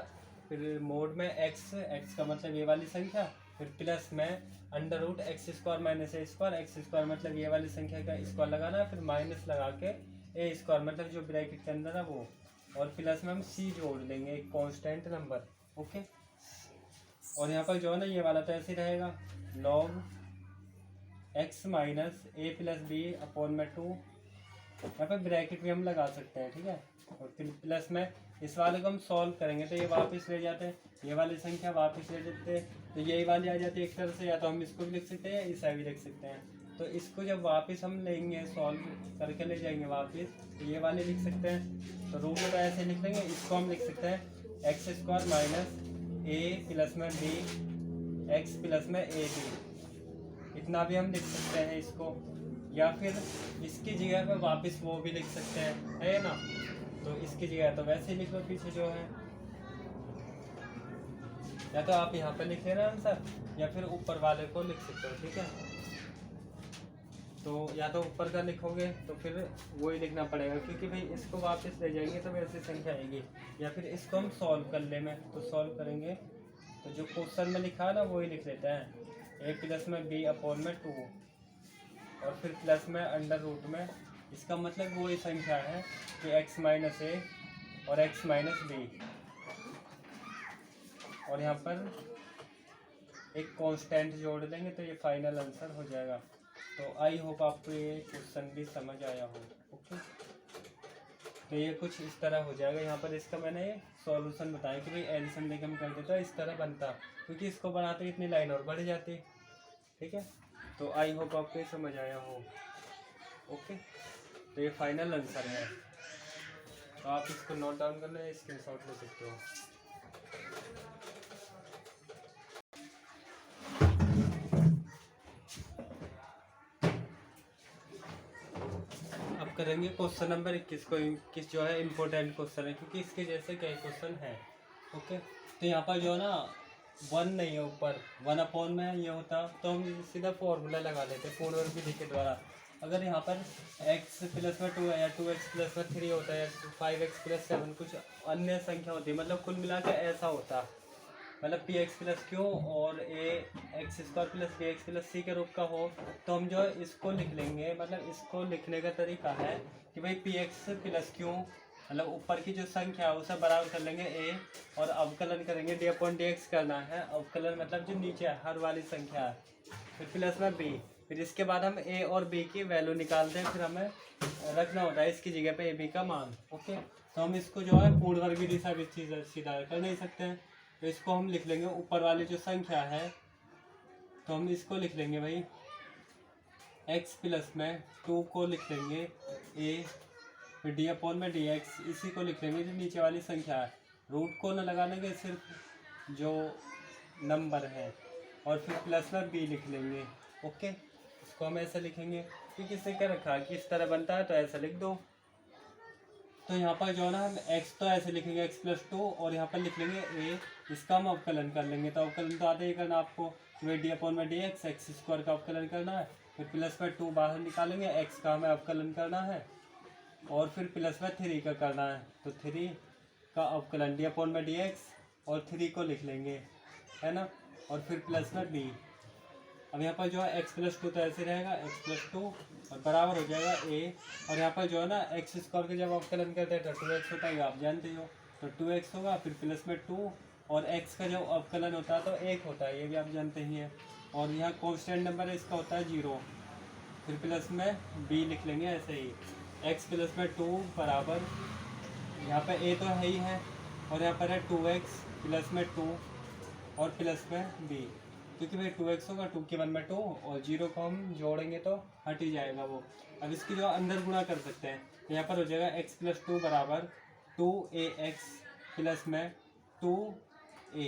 फिर मोड में एक्स का मतलब ये वाली संख्या, फिर प्लस में अंडर√x² माइनस a² x² मतलब ये वाली संख्या का स्क्वायर लगाना, फिर माइनस लगा के a² मतलब जो ब्रैकेट के अंदर है वो, और प्लस में हम c जोड़ देंगे, एक कांस्टेंट नंबर, ओके। और यहाँ पर जो है ना, ये वाला तो ऐसे ही रहेगा, लॉग x माइनस ए प्लस बी अपॉन में 2, यहाँ पर ब्रैकेट भी हम लगा सकते हैं, ठीक है। और फिर प्लस में इस वाले को हम सॉल्व करेंगे तो ये वापस ले जाते हैं, ये वाली संख्या वापस ले जाते हैं, तो यही वाली आ जाती है एक तरह से, या तो हम इसको भी लिख सकते हैं या इसे भी लिख सकते हैं। तो इसको जब वापस हम लेंगे, सॉल्व करके ले जाएंगे वापस, तो ये वाले लिख सकते हैं। तो रूट तो ऐसे लिख लेंगे, इसको हम लिख सकते हैं x² माइनस ए प्लस में बी एक्स प्लस में ए बी, इतना भी हम लिख सकते हैं इसको, या फिर इसकी जगह पे वापस वो भी लिख सकते हैं, है ना। तो इसकी जगह तो वैसे ही लिख लो पीछे जो है, या तो आप यहाँ पे लिख लेना आंसर, या फिर ऊपर वाले को लिख सकते हो, ठीक है। तो या तो ऊपर का लिखोगे तो फिर वही लिखना पड़ेगा, क्योंकि भाई इसको वापस ले जाएंगे तो वैसे संख्या आएगी, या फिर इसको हम सॉल्व कर ले में, तो सॉल्व करेंगे तो जो क्वेश्चन में लिखा है ना वही लिख लेते हैं, ए प्लस में बी अपॉन में 2, और फिर प्लस में अंडर रूट में, इसका मतलब वही संख्या है कि x माइनस ए और x माइनस बी, और यहाँ पर एक कांस्टेंट जोड़ देंगे तो ये फाइनल आंसर हो जाएगा। तो आई होप आपको ये क्वेश्चन भी समझ आया हो, ओके। तो ये कुछ इस तरह हो जाएगा। यहाँ पर इसका मैंने सॉल्यूशन बताया कि भाई एलसीएम लेके हम कर देते इस तरह बनता, क्योंकि इसको बनाते इतनी लाइन और बढ़ जाती, ठीक है। तो आई होप आपको ये समझ आया हो, ओके। तो ये फाइनल आंसर है, तो आप इसको नोट डाउन कर लें, स्क्रीनशॉट ले सकते हो। अब करेंगे क्वेश्चन नंबर 21 को। 21 जो है इम्पोर्टेंट क्वेश्चन है, क्योंकि इसके जैसे कई क्वेश्चन है, ओके। तो यहाँ पर जो है ना 1 नहीं है, ऊपर 1 अपॉन में ये होता तो हम सीधा फॉर्मूला लगा लेते पूर्ण वर्ग विधि के द्वारा। अगर यहाँ पर x प्लस में 2 है, या 2x प्लस में 3 होता है, या 5x प्लस 7 कुछ अन्य संख्या होती है, मतलब कुल मिला के ऐसा होता, मतलब px प्लस q और x² plus bx plus c के रूप का हो, तो हम जो है इसको लिख लेंगे, मतलब इसको लिखने का तरीका है कि भाई px प्लस q, मतलब ऊपर की जो संख्या है उसे बराबर कर लेंगे a, और अवकलन करेंगे d/dx करना है, अवकलन मतलब जो नीचे हर वाली संख्या है, फिर प्लस में b, फिर इसके बाद हम a और b की वैल्यू निकालते हैं, फिर हमें रखना होता है इसकी जगह पे a b का मान, ओके। तो हम इसको जो है पूर्ण वर्ग विधि से सीधा कर नहीं सकते हैं, तो इसको हम लिख लेंगे ऊपर वाली जो संख्या है, तो हम इसको लिख लेंगे भाई x प्लस में 2 को लिख लेंगे a, फिर d/dx इसी को लिख लेंगे जो नीचे वाली संख्या है, रूट को न लगाने के सिर्फ जो नंबर है, और फिर प्लस में b लिख लेंगे, ओके। इसको हम ऐसे लिखेंगे, क्योंकि इससे क्या रखा है कि इस तरह बनता है तो ऐसा लिख दो, तो यहाँ पर जो है ना हम x तो ऐसे लिखेंगे x+2 और यहाँ पर लिख लेंगे a, इसका हम अवकलन कर लेंगे। तो अवकलन तो आता ही करना आपको, d/dx x² का अवकलन करना है, फिर प्लस में 2 बाहर निकालेंगे, x का हमें अवकलन करना है और फिर प्लस में 3 का करना है। तो 3 का अवकलन d/dx और 3 को लिख लेंगे, है ना, और फिर प्लस में b। अब यहाँ पर जो है x+2 तो ऐसे रहेगा x+2 और बराबर हो जाएगा a, और यहाँ पर जो है ना x² के जब अवकलन करते हैं तो 2x होता है, आप जानते हो, तो 2x होगा, फिर प्लस में 2 और x का जब अवकलन होता है तो 1 होता है, ये भी आप जानते ही हैं। और यहाँ कांस्टेंट नंबर है, इसका होता है 0, फिर प्लस में b लिख लेंगे ऐसे ही, x+2 बराबर, यहाँ पर a तो है ही है और यहाँ पर है 2x प्लस में 2 और प्लस में b, क्योंकि भाई 2x होगा, 2 की 1 में 2 और 0 को हम जोड़ेंगे तो हट ही जाएगा वो। अब इसकी जो अंदर गुणा कर सकते हैं, यहाँ पर हो जाएगा x+2 बराबर 2ax प्लस में 2a,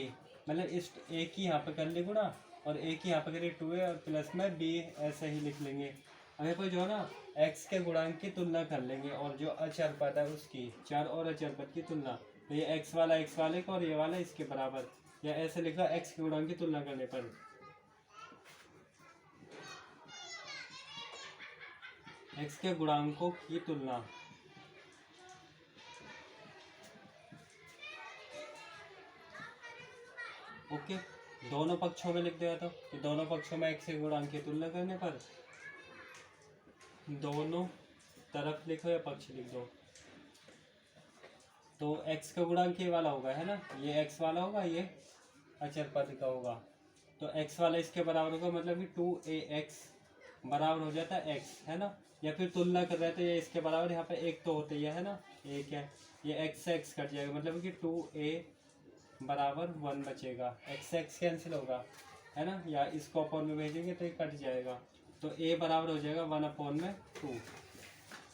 मतलब इस a की यहाँ पर कर ली गुणा और a की यहाँ पर करिए 2a और प्लस में b, ऐसे ही लिख लेंगे। अब यहाँ पर जो है ना x के गुणांक की तुलना कर लेंगे और जो अचर पद है उसकी, चर और अचर पद की तुलना, तो ये x वाला x वाले का और ये वाला इसके बराबर, या ऐसे लिखा x के गुणांक की तुलना करने पर, x के गुणांकों की तुलना। ओके, दोनों पक्षों में लिख दिया तो दोनों पक्षों में x के गुणांक की तुलना करने पर, दोनों तरफ लिखो या पक्ष लिख दो, तो x का गुणांक ये वाला होगा, है ना, ये x वाला होगा, ये अचर पद का होगा, तो x वाला इसके बराबर होगा, मतलब कि 2ax बराबर हो जाता है x, है ना, या फिर तुलना कर रहे थे ये इसके बराबर, यहाँ पे एक तो होते ही है ना, एक है, ये x से x कट जाएगा, मतलब कि 2a बराबर 1 बचेगा, x से x कैंसिल होगा, है ना, या इसको अपॉन में भेजेंगे तो ये कट जाएगा, तो a बराबर हो जाएगा 1/2,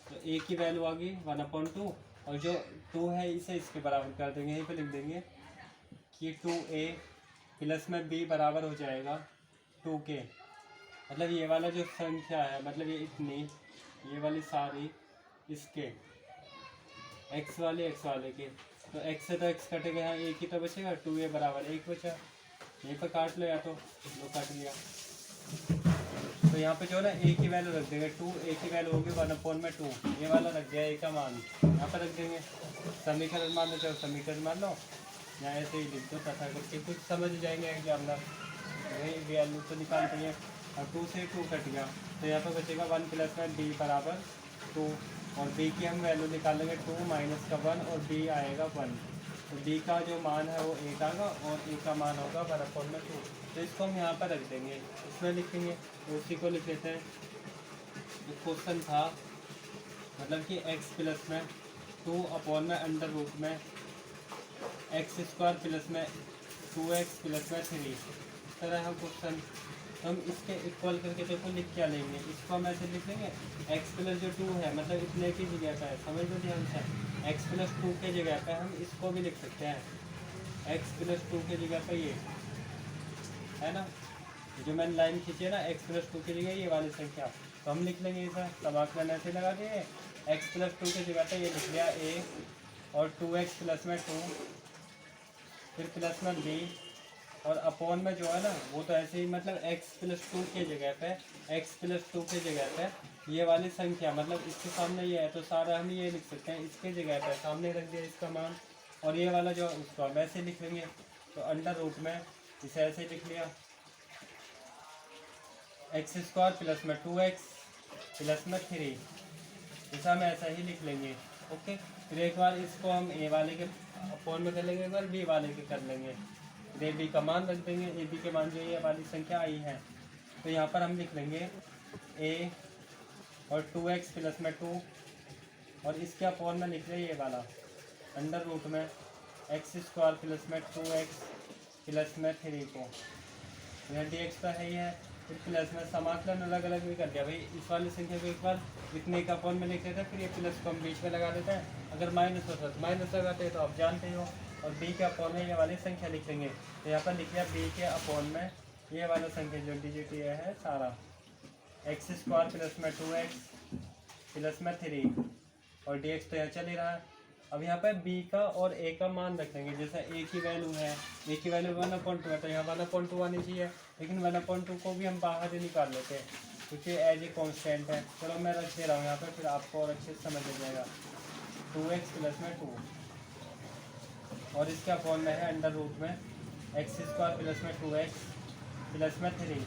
तो a की वैल्यू आ गई 1/2 और जो 2 है इसे इसके बराबर कर देंगे, यहीं पे लिख देंगे कि 2a प्लस में b बराबर हो जाएगा 2k, मतलब ये वाला जो संख्या है, मतलब ये इतनी, ये वाली सारी इसके x वाले के, तो x से तो x कटेगा, यहाँ एक ही तो बचेगा, 2a बराबर 1 बचा, यहीं पर काट लो या तो लो, काट लिया, तो यहाँ पे जो है ना a की वैल्यू रख देंगे 2, a की वैल्यू होगी 1/2, ये वाला रख दिया a का मान, यहाँ पर रख देंगे, समीकरण मान लो, चाहे समीकरण मान लो, यहाँ ऐसे ही लिख दो तथा करके, कुछ समझ जाएंगे एग्जामिनर, वही वैल्यू तो निकालते हैं, और 2 से 2 कट गया, तो यहाँ पर बचेगा 1 प्लस में b बराबर 2, और b की हम वैल्यू निकालेंगे 2 माइनस का 1 और b आएगा 1, तो b का जो मान है वो 1 आएगा और a का मान होगा 1/2, तो इसको हम यहाँ पर रख देंगे, इसमें लिखेंगे, तो उसी को लिख लेते हैं। जो क्वेश्चन था, मतलब कि x प्लस में 2/√में x² प्लस में 2x प्लस में 3, इस तरह है क्वेश्चन, तो हम इसके इक्वल करके देखो लिख क्या लेंगे, इसको हम ऐसे लिख लेंगे x प्लस जो 2 है, मतलब इतने की जगह पे है, समझ लो ध्यान से, x प्लस 2 के जगह पे हम इसको भी लिख सकते हैं, x प्लस 2 के जगह पे ये, है ना, जो मैंने लाइन खींची है ना, x प्लस 2 की जगह ये वाली संख्या, तो हम लिख लेंगे इसे, समाकलन ऐसे लगा दिए, x प्लस 2 की जगह पे ये लिख लिया a और 2x प्लस में 2, फिर प्लस में b, और अपॉन में जो है ना वो तो ऐसे ही, मतलब x प्लस 2 के जगह पे, x प्लस 2 के जगह पे ये वाली संख्या, मतलब इसके सामने ये है तो सारा हम ये लिख सकते हैं, इसके जगह पे सामने रख दिया इसका मान, और ये वाला जो उसको हम ऐसे लिख लेंगे, तो अंडर रूट में इसे ऐसे लिख लिया, x² प्लस में 2x प्लस में 3, इसे हम ऐसा ही लिख लेंगे। ओके, फिर एक बार इसको हम a वाले के अपॉन में कर लेंगे, एक बार b वाले के कर लेंगे, फिर b का मान रख देंगे, ab के मान जो ये वाली संख्या आई है, तो यहाँ पर हम लिख लेंगे a और 2x प्लस में 2, और इसके अपॉन में लिख रहे ये वाला अंडर रूट में x² प्लस में 2x प्लस में 3 को, यह dx तो है ही है, फिर प्लस में समाकलन अलग अलग भी कर दिया, भाई इस वाली संख्या को एक बार इतने का अपॉन में लिख लेते हैं, फिर ये प्लस को हम बीच में लगा देते हैं, अगर माइनस होता तो माइनस लगाते हैं, तो आप जानते हो, और b के अपॉन में ये वाली संख्या लिख लेंगे, तो यहाँ पर लिख लिया b के अपॉन में ये वाला संख्या जो डिजिट ये है सारा, x² प्लस में 2x प्लस में 3, और dx तो यहाँ चल ही रहा है, अब यहाँ पे b का और a का मान रखेंगे, जैसा a की वैल्यू है, a की वैल्यू 1/2 है तो यहाँ 1/2 आनी चाहिए, लेकिन 1/2 को भी हम बाहर ही निकाल लेते हैं क्योंकि एज ए कॉन्स्टेंट है। चलो मैं रख दे रहा हूँ यहाँ पे, फिर आपको और अच्छे से समझ आ जाएगा। 2x प्लस में 2 और इसका फॉर्म में है अंडर रूट में x² प्लस में 2x प्लस में 3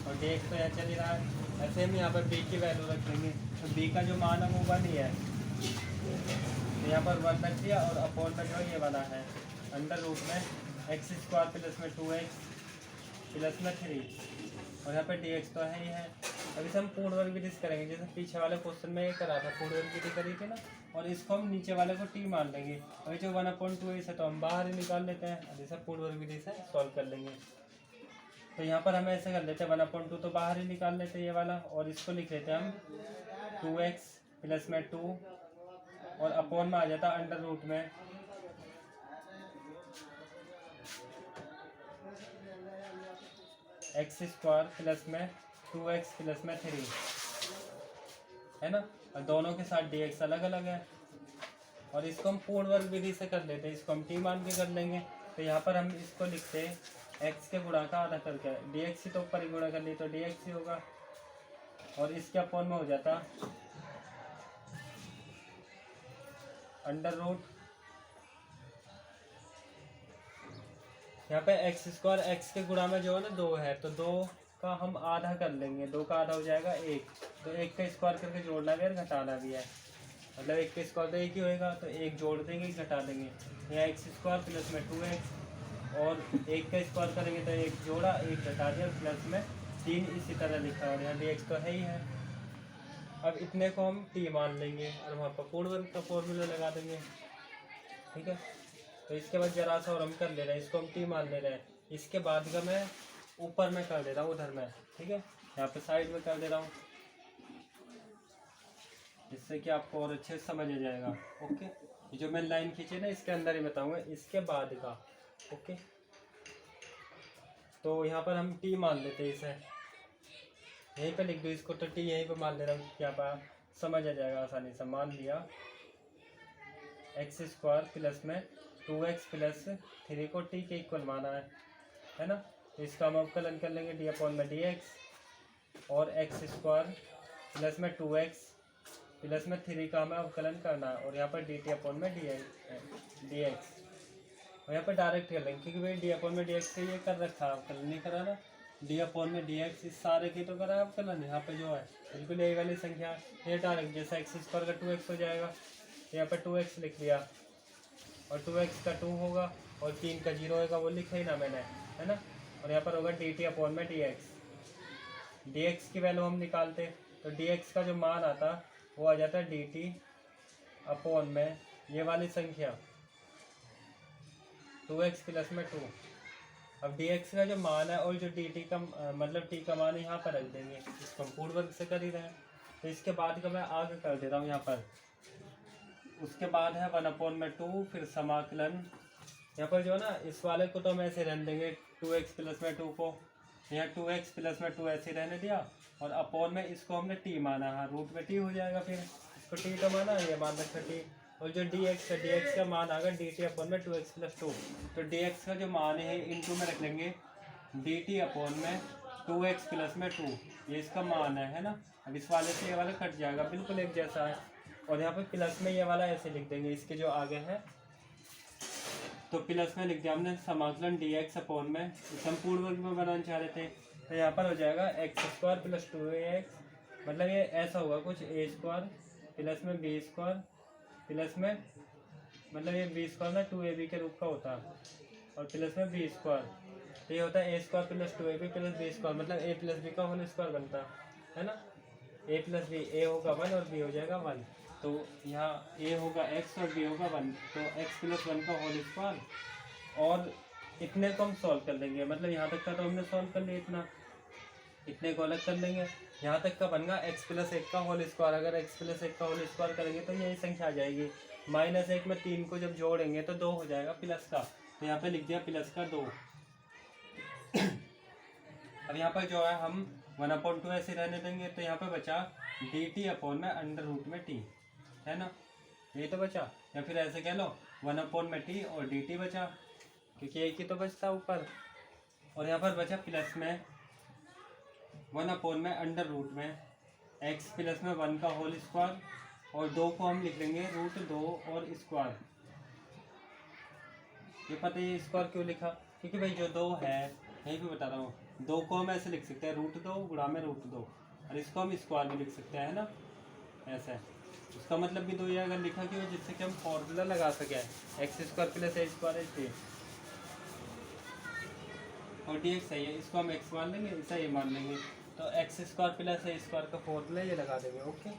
और dx तो यहाँ चल ही रहा है। ऐसे हम यहाँ पर b की वैल्यू रख देंगे, तो b का जो मान है वो 1 ही है, तो यहाँ पर 1 रख दिया और अपॉन में जो ये वाला है अंडर रूट में x² प्लस में 2x प्लस में 3 और यहाँ पर dx तो है ही है। अब इसे हम पूर्ण वर्ग विधि से करेंगे, जैसे पीछे वाले क्वेश्चन में ये करा था, पूर्ण वर्ग विधि करी थी ना, और इसको हम नीचे वाले को t मान लेंगे। अभी जो 1/2 है तो हम बाहर ही निकाल लेते हैं, अब इसे पूर्ण वर्ग विधि से सॉल्व कर लेंगे। तो यहाँ पर हम ऐसे कर लेते हैं 1/2 तो बाहर ही निकाल लेते हैं ये वाला, और इसको लिख लेते हैं हम 2x प्लस में 2 और अपॉन में आ जाता अंडर रूट में x² प्लस में 2x प्लस में 3 है ना, और दोनों के साथ dx अलग अलग है। और इसको हम पूर्ण वर्ग विधि से कर लेते हैं, इसको हम t मान के कर लेंगे। तो यहाँ पर हम इसको लिखते हैं x के गुणा का आधा करके, dx ही तो ऊपर ही गुणा कर ली तो dx ही होगा, और इसके अपॉन में हो जाता अंडर रूट, यहाँ पे x² x के गुणा में जो है ना 2 है, तो 2 का हम आधा कर लेंगे, 2 का आधा हो जाएगा 1, तो 1 का स्क्वायर करके जोड़ना भी है और घटाना भी है, मतलब 1 का स्क्वायर तो 1 ही होएगा, तो 1 जोड़ देंगे घटा देंगे। यहाँ x² प्लस में 2x और 1 का स्क्वायर करेंगे तो 1 जोड़ा 1 घटा दिया प्लस में 3 इसी तरह लिखा, और यहाँ dx तो है ही है। अब इतने को हम t मान लेंगे और वहाँ पर पूर्ण वर्ग का फॉर्मूला लगा देंगे, ठीक है। तो इसके बाद जरा सा और हम कर ले रहे हैं, इसको हम t मान ले रहे हैं, इसके बाद का मैं ऊपर में कर दे रहा हूँ उधर में, ठीक है, यहाँ पे साइड में कर दे रहा हूँ, जिससे कि आपको और अच्छे से समझ आ जाएगा। ओके, ये जो मैंने लाइन खींची है ना इसके अंदर ही बताऊंगा इसके बाद का। ओके, तो यहाँ पर हम t मान लेते हैं, इसे यहीं पे लिख दो इसको, तो t यहीं पे मान ले रहा हूँ, यहाँ पर समझ आ जाएगा आसानी से। मान लिया x² प्लस में 2x प्लस 3 को t के इक्वल माना है ना, तो इसका हम अवकलन कर लेंगे d अपॉन में dx, और x² प्लस में 2x प्लस में 3 का हमें अवकलन करना है, और यहाँ पर dt अपॉन में dx, और यहाँ पर डायरेक्ट कर लेंगे क्योंकि भाई d अपॉन में dx से ये कर रखा है, अवकलन नहीं करा ना, d अपॉन में dx इस सारे की तो करा अवकलन, यहाँ पे जो है बिल्कुल यही वाली संख्या, ये डायरेक्ट जैसा x² का 2x हो जाएगा, यहाँ पर 2x लिख लिया, और 2x का 2 होगा और 3 का 0 होगा, वो लिखा ही ना मैंने, है ना, और यहाँ पर होगा dt अपॉन में dx की वैल्यू हम निकालते, तो dx का जो मान आता वो आ जाता है dt अपॉन में ये वाली संख्या 2x प्लस में 2। अब dx का जो मान है और जो dt का मतलब t का मान यहाँ पर रख देंगे, इसको हम पूर्ण वर्ग से कर ही रहे हैं। तो इसके बाद का मैं आगे कर देता हूँ यहाँ पर, उसके बाद है 1/2, फिर समाकलन, यहाँ पर जो है ना इस वाले को तो हम ऐसे रहने देंगे 2x प्लस में 2 को, यहाँ 2x प्लस में 2 ऐसे रहने दिया, और अपॉन में इसको हमने t माना है, रूट में t हो जाएगा, फिर इसको t तो माना ये मान रखा t, और जो dx का मान आएगा dt अपॉन में 2x प्लस 2, तो dx का जो मान है इंटू में रख लेंगे dt अपॉन में 2x प्लस में 2, ये इसका मान है ना। अब इस वाले से ये वाला कट जाएगा, बिल्कुल एक जैसा है, और यहाँ पे प्लस में ये वाला ऐसे लिख देंगे इसके जो आगे है, तो प्लस में लिख दिया हमने समाकलन dx अपॉन में, हम पूर्ण वर्ग में बनाना चाह रहे थे, तो यहाँ पर हो जाएगा x² प्लस 2ax, मतलब ये ऐसा होगा कुछ a² प्लस में b² प्लस में, मतलब ये b² ना 2ab के रूप का होता है, और प्लस में b², तो ये होता है a² plus 2ab plus b², मतलब a प्लस b का होल स्क्वायर बनता है ना, a प्लस b, a होगा 1 और b हो जाएगा 1, तो यहाँ a होगा x और b होगा 1, तो x प्लस 1 का होल स्क्वायर, और इतने को हम सॉल्व कर लेंगे, मतलब यहाँ तक का तो हमने सॉल्व कर लिया, इतने को अलग कर लेंगे, यहाँ तक का बनेगा x प्लस 1 का होल स्क्वायर। अगर x प्लस 1 का होल स्क्वायर करेंगे तो यही संख्या आ जाएगी, -1 में 3 को जब जोड़ेंगे तो 2 हो जाएगा प्लस का, तो यहाँ पे लिख दिया प्लस का 2। अब यहाँ पर जो है हम 1/2 ऐसे रहने देंगे, तो यहाँ पे बचा dt अपॉन में अंडर रूट में t, है ना, यही तो बचा, या फिर ऐसे कह लो 1/t और dt बचा, क्योंकि एक ही तो बचता ऊपर। और यहाँ पर बचा प्लस में 1/अंडर रूट में x प्लस में 1 का होल स्क्वायर, और 2 को हम लिख लेंगे √2 और स्क्वायर। ये पता है ये स्क्वायर क्यों लिखा, क्योंकि भाई जो 2 है, यही भी बता रहा हूँ, 2 को हम ऐसे लिख सकते हैं √2 गुणा में √2, और इसको हम स्क्वायर भी लिख सकते हैं ना, ऐसा है। उसका मतलब भी 2 ये अगर लिखा क्यों, जिससे कि हम फॉर्मूला लगा सके x² प्लस a² और dx है ये, इसको हम x मान लेंगे, ऐसा ये मान लेंगे, तो x² प्लस a² का फॉर्मूला ये लगा देंगे। ओके,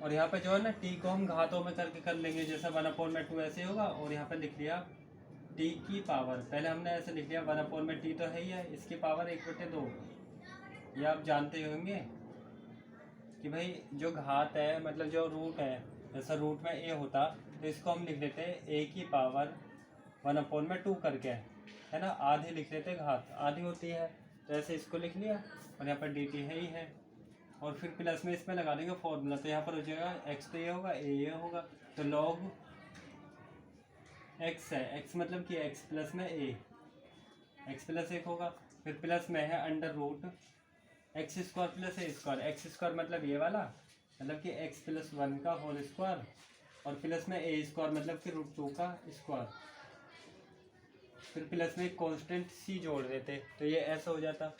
और यहाँ पे जो है ना t को हम घातों में करके कर लेंगे, जैसे 1/2 ऐसे होगा, और यहाँ पे लिख लिया t की पावर, पहले हमने ऐसे लिख लिया 1/t तो है ही है, इसकी पावर 1/2। ये आप जानते होंगे कि भाई जो घात है, मतलब जो रूट है, जैसा रूट में a होता तो इसको हम लिख लेते a की पावर 1/2 करके, है ना, आधी लिख लेते, घात आधी होती है, तो ऐसे इसको लिख लिया, और यहाँ पर dt है ही है, और फिर प्लस में इसमें लगा देंगे फॉर्मूला, तो यहाँ पर हो जाएगा x तो ये होगा, a ये होगा, तो log x है, x मतलब कि x प्लस में a, x प्लस 1 होगा, फिर प्लस में है under root x² plus a², x² मतलब ये वाला, मतलब कि x प्लस 1 का होल स्क्वायर, और प्लस में a² मतलब कि √2 का स्क्वायर, फिर प्लस में एक कांस्टेंट c जोड़ देते, तो ये ऐसा हो जाता।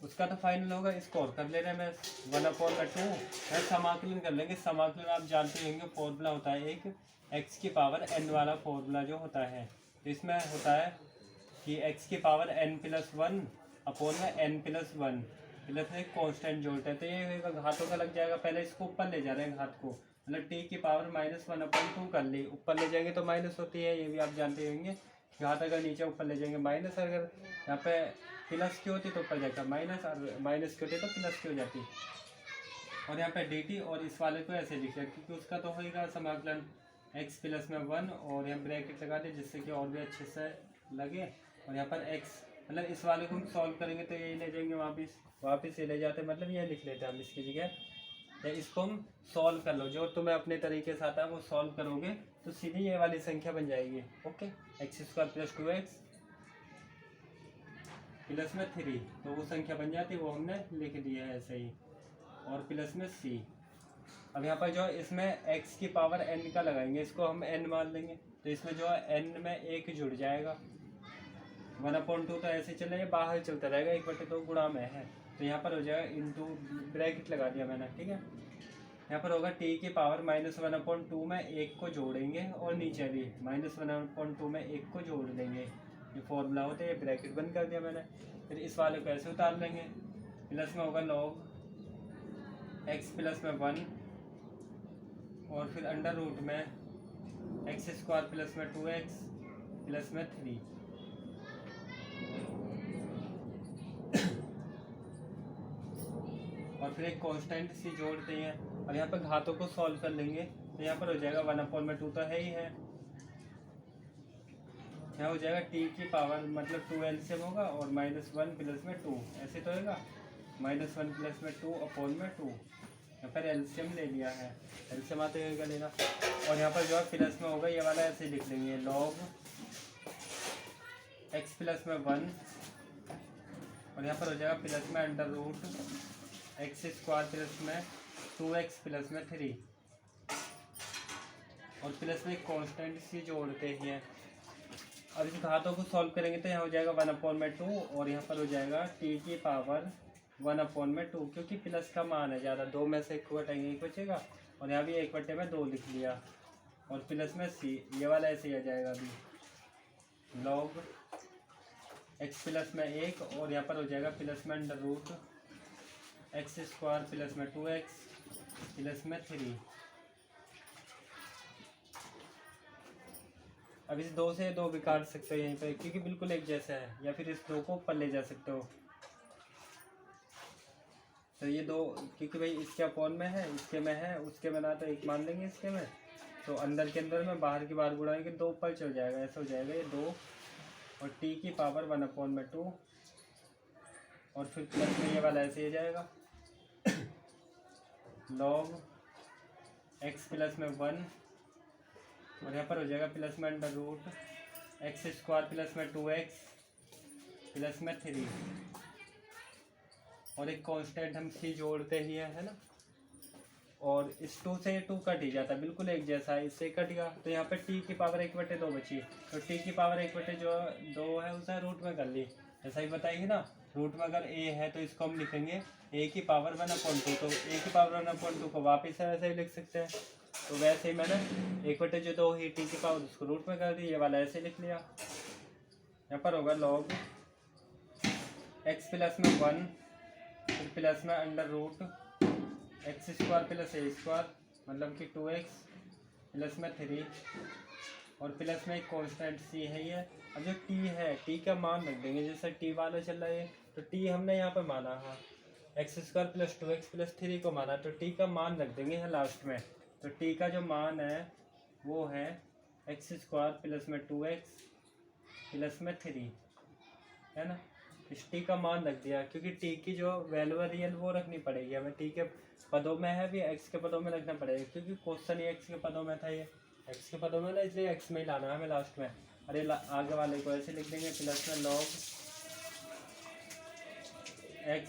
उसका तो फाइनल होगा, इसको और कर ले रहे हैं मैं 1/2 है, समाकलन कर लेंगे। समाकलन आप जानते होंगे फॉर्मूला होता है एक x की पावर n वाला फॉर्मूला जो होता है, तो इसमें होता है कि x की पावर n+1 अपॉन में n+1 प्लस में कांस्टेंट जोड़ते हैं, तो ये होगा घातों का लग जाएगा। पहले इसको ऊपर ले जा रहे हैं घात को, मतलब t की पावर -1/2 कर ली, ऊपर ले जाएंगे तो माइनस होती है, ये भी आप जानते होंगे। घात अगर नीचे ऊपर ले जाएंगे माइनस, अगर यहाँ पे प्लस की होती तो ऊपर जाकर माइनस, और माइनस की होती तो प्लस की हो जाती। और यहाँ पे dt, और इस वाले को ऐसे लिख लिया क्योंकि उसका तो होगा समाकलन x प्लस में 1, और यहाँ ब्रैकेट लगा दे जिससे कि और भी अच्छे से लगे, और यहाँ पर x, मतलब इस वाले को हम सॉल्व करेंगे तो यही ले जाएंगे वापस ये ले जाते, मतलब ये लिख लेते हैं हम इसकी जगह, या इसको हम सॉल्व कर लो, जो तुम्हें अपने तरीके से आता है वो सॉल्व करोगे तो सीधी ये वाली संख्या बन जाएगी। Okay, x² plus 2x plus में 3, तो वो संख्या बन जाती है, वो हमने लिख दी है ऐसे ही, और प्लस में c। अब यहाँ पर जो है इसमें x की पावर n का लगाएंगे, इसको हम n मान लेंगे, तो इसमें जो है n में 1 जुड़ जाएगा, 1/2 तो ऐसे चले बाहर चलता रहेगा, 1/2 गुणा में है, तो यहाँ पर हो जाएगा इंटू ब्रैकेट लगा दिया मैंने, ठीक है। यहाँ पर होगा t की पावर -1/2 में 1 को जोड़ेंगे, और नीचे भी -1/2 में 1 को जोड़ देंगे, ये फॉर्मूला होता है, ये ब्रैकेट बंद कर दिया मैंने। फिर इस वाले को ऐसे उतार लेंगे, प्लस में होगा log x प्लस में 1, और फिर अंडर रूट में x² प्लस में 2x प्लस में 3, और फिर एक कांस्टेंट सी जोड़ते हैं, और यहाँ पर घातों को सॉल्व कर लेंगे, तो यहाँ पर हो जाएगा 1/2 तो है ही है, यहाँ हो जाएगा t की पावर मतलब 2 एलसीएम होगा, और -1 प्लस में 2 ऐसे तो होगा, -1 प्लस में 2 अपॉन में 2, यहाँ पर एलसीएम ले लिया है, एलसीएम आते हुए लेना, और यहाँ पर जो है प्लस में होगा ये वाला ऐसे लिख लेंगे log x प्लस में 1, और यहाँ पर हो जाएगा प्लस में अंडर रूट x² प्लस में 2x प्लस में 3, और प्लस में एक कांस्टेंट सी जोड़ते ही हैं। अब इस घातों को सॉल्व करेंगे तो यहाँ हो जाएगा 1/2, और यहाँ पर हो जाएगा t की पावर 1/2, क्योंकि प्लस का मान है ज़्यादा, 2 में से 1 घटाएंगे 1 बचेगा, और यहाँ भी 1/2 लिख लिया, और प्लस में c, ये वाला ऐसे ही आ जाएगा अभी log x प्लस में 1, और यहाँ पर हो जाएगा प्लस में अंडर रूट x² प्लस में 2x प्लस में 3। अब इस 2 से 2 भी काट सकते हो यहीं पर, क्योंकि बिल्कुल एक जैसा है, या फिर इस 2 को ऊपर ले जा सकते हो, तो ये 2, क्योंकि भाई इसके अपॉन में है, इसके में है, उसके में ना, तो 1 मान लेंगे इसके में, तो अंदर के अंदर में बाहर की बाहर गुड़ाएंगे 2 ऊपर चल जाएगा, ऐसा हो जाएगा ये 2, और t की पावर 1/2, और फिर प्लस में ये वाला ऐसे ही जाएगा log एक्स प्लस में 1 और यहाँ पर हो जाएगा प्लस में under root x square plus में 2x प्लस में 3 और एक कांस्टेंट हम c जोड़ते ही है ना। और इस 2 से 2 कट ही जाता है, बिल्कुल एक जैसा है, इससे कट गया। तो यहाँ पे t की पावर 1/2 बची, तो t की पावर 1/2 है उसे रूट में कर ली, ऐसा ही बताएगी ना। रूट में अगर a है तो इसको हम लिखेंगे a की पावर 1/2, तो a की पावर 1/2 को वापस से वैसे ही लिख सकते हैं। तो वैसे ही मैंने 1/2 ही t की पावर उसको रूट में कर दी, ये वाला ऐसे लिख लिया। यहाँ पर होगा log x प्लस में 1 फिर प्लस में under root x square plus a square मतलब कि 2x प्लस में 3 और प्लस में एक कांस्टेंट c है ये। अब जो t है t का मान रख देंगे, जैसे t वाला चल रहा है तो t हमने यहाँ पर माना है x square plus 2x plus 3 को माना, तो t का मान रख देंगे यहाँ लास्ट में। तो t का जो मान है वो है एक्स स्क्वायर प्लस में 2x प्लस में 3 है ना। इस t का मान रख दिया, क्योंकि t की जो वैल्यू है रियल वो रखनी पड़ेगी हमें। t के पदों में है भी x के पदों में रखना पड़ेगा, क्योंकि क्वेश्चन ही x के पदों में था, ये x के पदों में ना, इसलिए x में ही लाना है हमें लास्ट में। अरे आगे वाले को ऐसे लिख देंगे प्लस में log x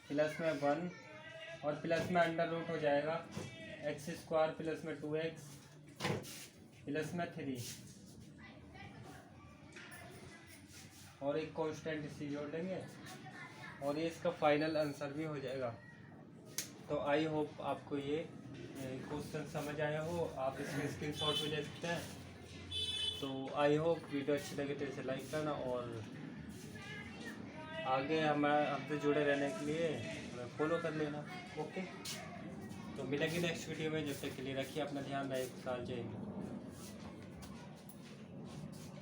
प्लस में 1 और प्लस में अंडर रूट हो जाएगा एक्स स्क्वायर प्लस में 2x प्लस में 3 और एक कांस्टेंट इसी जोड़ देंगे और ये इसका फाइनल आंसर भी हो जाएगा। तो आई होप आपको ये क्वेश्चन समझ आया हो, आप इसमें स्क्रीनशॉट भी ले सकते हैं। तो आई होप वीडियो अच्छी लगे तो इसे लाइक करना और आगे हमसे जुड़े रहने के लिए फॉलो कर लेना। ओके, तो मिलेंगे नेक्स्ट वीडियो में, जब तक के लिए रखिए अपना ध्यान, रहे खुशहाल, जय हिंद।